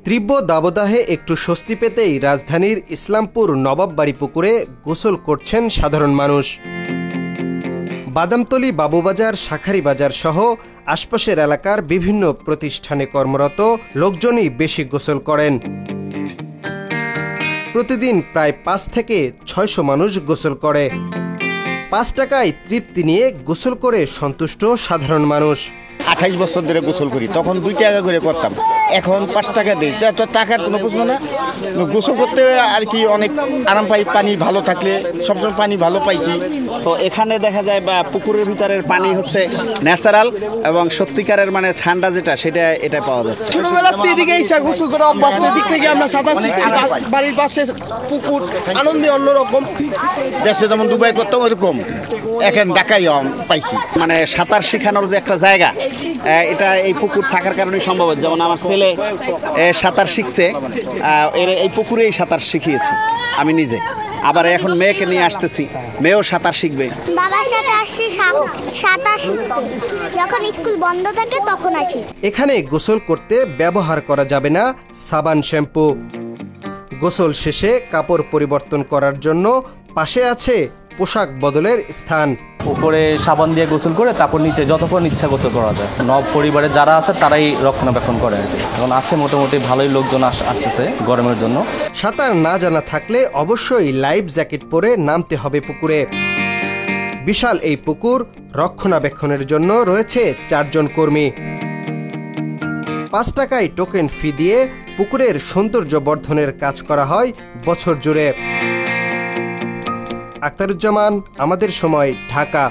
তীব্র দাবদাহে একটু স্বস্তি পেতেই রাজধানীর ইসলামপুর নবাববাড়ি পুকুরে গোসল করছেন সাধারণ মানুষ। বাদামতলী, বাবুবাজার, শাঁখারীবাজার সহ আশপাশের এলাকার বিভিন্ন প্রতিষ্ঠানে কর্মরত লোকজনই বেশি গোসল করেন। প্রতিদিন প্রায় ৫ থেকে ৬০০ মানুষ গোসল করে। ৫ টাকায় তৃপ্তি নিয়ে গোসল করে সন্তুষ্ট সাধারণ মানুষ। ২৮ বছর ধরে গোসল করি, তখন ২ টাকা করে করতাম, এখন ৫ টাকা দিই। তো টাকার কোনো প্রশ্ন না, গোসল করতে আর কি অনেক আরাম পাই। পানি ভালো থাকলে সবসময় পানি ভালো পাইছি। তো এখানে দেখা যায় বা পুকুরের ভিতরের পানি হচ্ছে ন্যাচারাল এবং সত্যিকারের মানে ঠান্ডা যেটা সেটা এটা পাওয়া যাচ্ছে। ছোটবেলার দিকে ইচ্ছা গোসল করা অভ্যাস, দিক থেকে আমরা সাঁতার শিখি, বাড়ির পাশে পুকুর, আনন্দে অন্যরকম। দেশে যেমন দুবাই করতাম ওরকম এখন ঢাকায় পাইছি। মানে সাঁতার শেখানোর যে একটা জায়গা, এটা এই পুকুর থাকার কারণেই সম্ভব। যেমন আমার ছেলে সাঁতার শিখছে, এই পুকুরেই সাঁতার শিখিয়েছি আমি নিজে। আবার এখন মেয়েকে নিয়ে আসতেছি, মেয়েও সাঁতার শিখবে। বাবার সাথে আসছি সাঁতার শিখতে, যখন স্কুল বন্ধ থাকে তখন আসি। এখানে গোসল করতে ব্যবহার করা যাবে না সাবান, শ্যাম্পু। গোসল শেষে কাপড় পরিবর্তন করার জন্য পাশে আছে পোশাক বদলের স্থান। উপরে সাবান দিয়ে গোসল করে তারপর নিচে যতক্ষণ ইচ্ছা গোসল করা যায়। নব পরিবারে যারা আছে তারাই রক্ষণাবেক্ষণ করে। এখন আছে মোটামুটি ভালোই লোকজন আসতেছে গরমের জন্য। সাঁতার না জানা থাকলে অবশ্যই লাইফ জ্যাকেট পরে নামতে হবে পুকুরে। বিশাল এই পুকুর রক্ষণাবেক্ষণের জন্য রয়েছে ৪ জন কর্মী। ৫ টাকায় টোকেন ফি দিয়ে পুকুরের সৌন্দর্য বর্ধনের কাজ করা হয় বছর জুড়ে। আখতারুজ্জামান, আমাদের সময়, ঢাকা।